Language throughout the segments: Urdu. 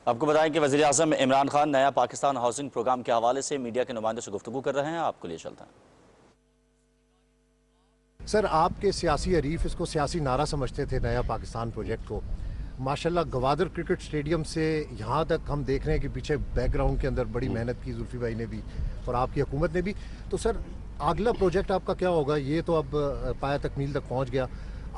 آپ کو بتائیں کہ وزیر اعظم عمران خان نیا پاکستان ہاؤسنگ پروگرام کے حوالے سے میڈیا کے نمائندوں سے گفتگو کر رہے ہیں، آپ کو لیے چلتا ہے۔ سر، آپ کے سیاسی حریف اس کو سیاسی نعرہ سمجھتے تھے نیا پاکستان پروجیکٹ کو۔ ماشاءاللہ گوادر کرکٹ سٹیڈیم سے یہاں تک ہم دیکھ رہے ہیں کہ پیچھے بیک گراؤنڈ کے اندر بڑی محنت کی زلفی بھائی نے بھی اور آپ کی حکومت نے بھی۔ تو سر اگلا پروجیکٹ آپ کا کیا ہوگا؟ یہ تو اب پایہ تکمیل تک پہنچ گیا،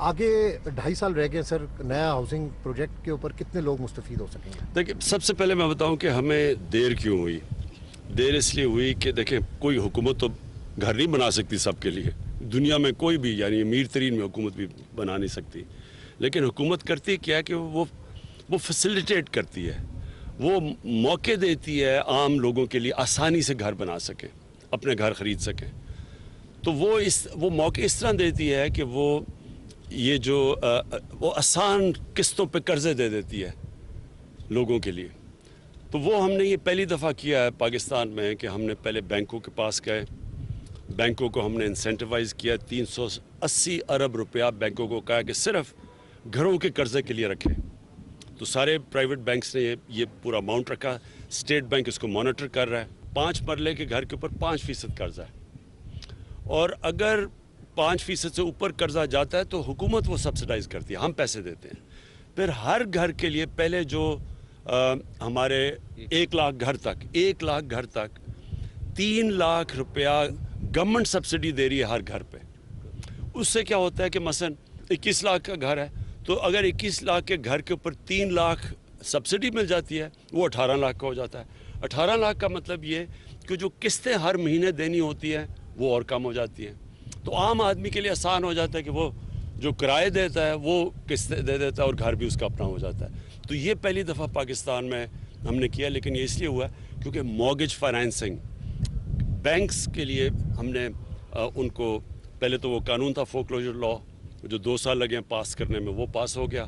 آگے 2.5 سال رہ گئے سر، نیا ہاؤسنگ پروجیکٹ کے اوپر کتنے لوگ مستفید ہو سکیں گے؟ دیکھیں، سب سے پہلے میں بتاؤں کہ ہمیں دیر کیوں ہوئی۔ دیر اس لیے ہوئی کہ دیکھیں، کوئی حکومت تو گھر نہیں بنا سکتی سب کے لیے، دنیا میں کوئی بھی، یعنی امیر ترین میں حکومت بھی بنا نہیں سکتی، لیکن حکومت کرتی کیا ہے کہ وہ فیسیلیٹیٹ کرتی ہے، وہ موقع دیتی ہے عام لوگوں کے لیے آسانی سے گھر بنا سکیں، اپنے گھر خرید سکیں۔ تو وہ موقع اس طرح دیتی ہے کہ وہ آسان قسطوں پہ قرضے دے دیتی ہے لوگوں کے لیے۔ تو وہ ہم نے یہ پہلی دفعہ کیا ہے پاکستان میں کہ ہم نے پہلے بینکوں کے پاس گئے، بینکوں کو ہم نے انسینٹیوائز کیا، 380 ارب روپیہ بینکوں کو کہا کہ صرف گھروں کے قرضے کے لیے رکھیں۔ تو سارے پرائیویٹ بینکس نے یہ پورا اماؤنٹ رکھا، اسٹیٹ بینک اس کو مانیٹر کر رہا ہے۔ 5 مرلے کے گھر کے اوپر 5% قرضہ ہے، اور اگر 5% سے اوپر قرضہ جاتا ہے تو حکومت وہ سبسڈائز کرتی ہے، ہم پیسے دیتے ہیں۔ پھر ہر گھر کے لیے پہلے جو ہمارے 1 لاکھ گھر تک 3 لاکھ روپیہ گورنمنٹ سبسڈی دے رہی ہے ہر گھر پہ۔ اس سے کیا ہوتا ہے کہ مثلا 21 لاکھ کا گھر ہے، تو اگر 21 لاکھ کے گھر کے اوپر 3 لاکھ سبسڈی مل جاتی ہے، وہ 18 لاکھ کا ہو جاتا ہے۔ 18 لاکھ کا مطلب یہ کہ جو قسطیں ہر مہینے دینی ہوتی ہیں وہ اور کم ہو جاتی ہیں۔ تو عام آدمی کے لیے آسان ہو جاتا ہے کہ وہ جو کرائے دیتا ہے وہ قسطیں دے دیتا ہے اور گھر بھی اس کا اپنا ہو جاتا ہے۔ تو یہ پہلی دفعہ پاکستان میں ہم نے کیا، لیکن یہ اس لیے ہوا کیونکہ مورگیج فائنینسنگ بینکس کے لیے ہم نے ان کو، پہلے تو وہ قانون تھا فورکلوجر لا جو 2 سال لگے ہیں پاس کرنے میں، وہ پاس ہو گیا۔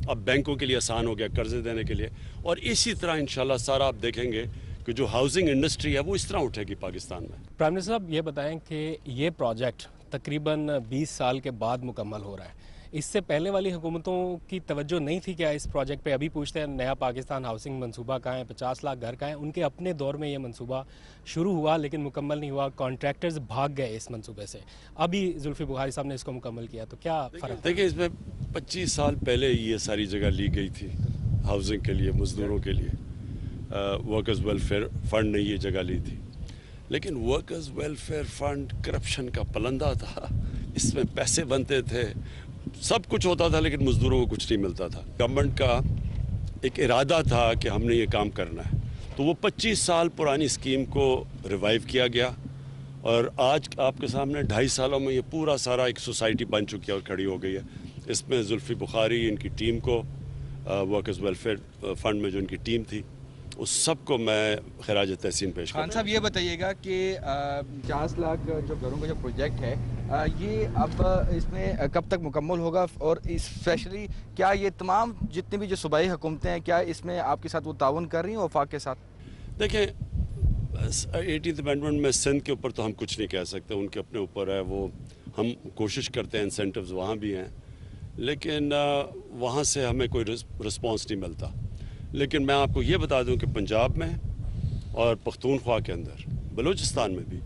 اب بینکوں کے لیے آسان ہو گیا قرضے دینے کے لیے، اور اسی طرح انشاءاللہ سارا آپ دیکھیں گے کہ جو ہاؤسنگ انڈسٹری ہے وہ اس طرح اٹھے گی پاکستان میں۔ پرائم منسٹر صاحب، یہ بتائیں کہ یہ پروجیکٹ تقریباً 20 سال کے بعد مکمل ہو رہا ہے، اس سے پہلے والی حکومتوں کی توجہ نہیں تھی کیا اس پروجیکٹ پہ؟ ابھی پوچھتے ہیں نیا پاکستان ہاؤسنگ منصوبہ کہاں ہے، 50 لاکھ گھر کہاں ہیں؟ ان کے اپنے دور میں یہ منصوبہ شروع ہوا لیکن مکمل نہیں ہوا، کانٹریکٹرز بھاگ گئے اس منصوبے سے، ابھی زلفی بخاری صاحب نے اس کو مکمل کیا، تو کیا فرق؟ دیکھیں، اس میں 25 سال پہلے یہ ساری جگہ لی گئی تھی ہاؤسنگ کے لیے، مزدوروں کے لیے۔ ورکرز ویلفیئر فنڈ نے یہ جگہ لی تھی، لیکن ورکرز ویلفیئر فنڈ کرپشن کا پلندہ تھا، اس میں پیسے بنتے تھے، سب کچھ ہوتا تھا، لیکن مزدوروں کو کچھ نہیں ملتا تھا۔ گورنمنٹ کا ایک ارادہ تھا کہ ہم نے یہ کام کرنا ہے، تو وہ 25 سال پرانی اسکیم کو ریوائیو کیا گیا، اور آج آپ کے سامنے 2.5 سالوں میں یہ پورا سارا ایک سوسائٹی بن چکی ہے اور کھڑی ہو گئی ہے۔ اس میں زلفی بخاری ان کی ٹیم کو، ورکرز ویلفیئر فنڈ میں جو ان کی ٹیم تھی، اس سب کو میں خراج تحسین پیش کرتا ہوں۔ خان صاحب، یہ بتائیے گا کہ 50 لاکھ جو گھروں کا جو پروجیکٹ ہے، یہ اب اس میں کب تک مکمل ہوگا، اور اسپیشلی کیا یہ تمام جتنی بھی جو صوبائی حکومتیں ہیں، کیا اس میں آپ کے ساتھ وہ تعاون کر رہی ہیں وفاق کے ساتھ؟ دیکھیں، 18th امینڈمنٹ میں سندھ کے اوپر تو ہم کچھ نہیں کہہ سکتے، ان کے اپنے اوپر ہے، وہ ہم کوشش کرتے ہیں، انسینٹیوز وہاں بھی ہیں، لیکن وہاں سے ہمیں کوئی رسپانس نہیں ملتا۔ لیکن میں آپ کو یہ بتا دوں کہ پنجاب میں اور پختونخوا کے اندر، بلوچستان میں بھی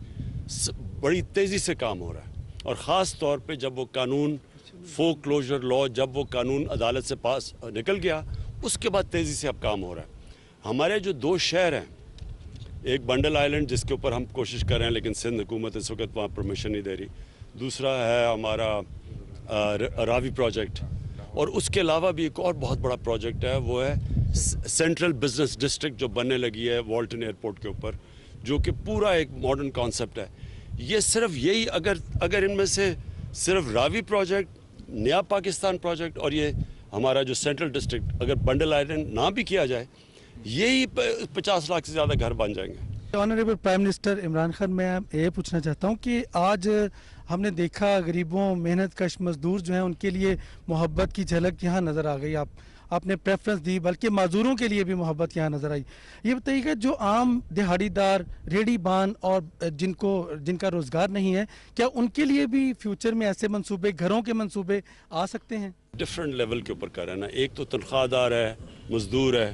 بڑی تیزی سے کام ہو رہا ہے، اور خاص طور پہ جب وہ قانون فورک کلوجر لا، جب وہ قانون عدالت سے پاس نکل گیا، اس کے بعد تیزی سے اب کام ہو رہا ہے۔ ہمارے جو 2 شہر ہیں، ایک بنڈل آئلینڈ جس کے اوپر ہم کوشش کر رہے ہیں لیکن سندھ حکومت اس وقت وہاں پرمیشن نہیں دے رہی، دوسرا ہے ہمارا راوی پروجیکٹ، اور اس کے علاوہ بھی ایک اور بہت بڑا پروجیکٹ ہے، وہ ہے سینٹرل بزنس ڈسٹرکٹ جو بننے لگی ہے والٹن ایئرپورٹ کے اوپر، جو کہ پورا ایک ماڈرن کانسیپٹ ہے۔ یہ صرف یہی اگر ان میں سے صرف راوی پروجیکٹ، نیا پاکستان پروجیکٹ اور یہ ہمارا جو سینٹرل ڈسٹرکٹ، اگر بنڈل آئلینڈ نہ بھی کیا جائے، یہی 50 لاکھ سے زیادہ گھر بن جائیں گے۔ Honourable prime minister Imran Khan, میں یہ پوچھنا چاہتا ہوں کہ آج ہم نے دیکھا غریبوں، محنت کش مزدور جو ہیں، ان کے لیے محبت کی جھلک یہاں نظر آ گئی، آپ نے پریفرنس دی، بلکہ معذوروں کے لیے بھی محبت یہاں نظر آئی۔ یہ بتائیے کہ جو عام دہاڑی دار، ریڑھی بان اور جن کا روزگار نہیں ہے، کیا ان کے لیے بھی فیوچر میں ایسے منصوبے، گھروں کے منصوبے آ سکتے ہیں؟ ڈفرینٹ لیول کے اوپر کر رہے ہیں نا، ایک تو تنخواہ دار ہے، مزدور ہے،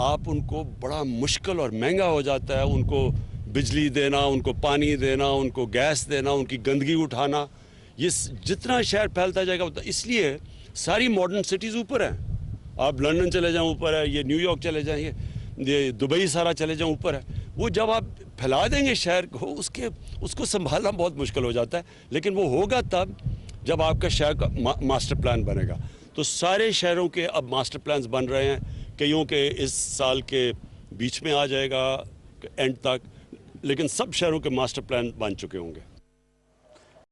آپ ان کو بڑا مشکل اور مہنگا ہو جاتا ہے ان کو بجلی دینا, ان کو پانی دینا, ان کو گیس دینا, ان کی گندگی اٹھانا. یہ جتنا شہر پھیلتا جائے گا اس لیے ساری ماڈرن سٹیز اوپر ہیں. آپ لندن چلے جائیں اوپر ہے, یہ نیو یارک چلے جائیں, یہ دبئی سارا چلے جائیں اوپر ہے. وہ جب آپ پھیلا دیں گے شہر کو اس کو سنبھالنا بہت مشکل ہو جاتا ہے. لیکن وہ ہوگا تب جب آپ کا شہر کا ماسٹر پلان بنے گا. تو سارے شہروں کے اب ماسٹر پلانز بن رہے ہیں, کئیوں کے اس سال کے بیچ میں آ جائے گا اینڈ تک, لیکن سب شہروں کے ماسٹر پلان بن چکے ہوں گے.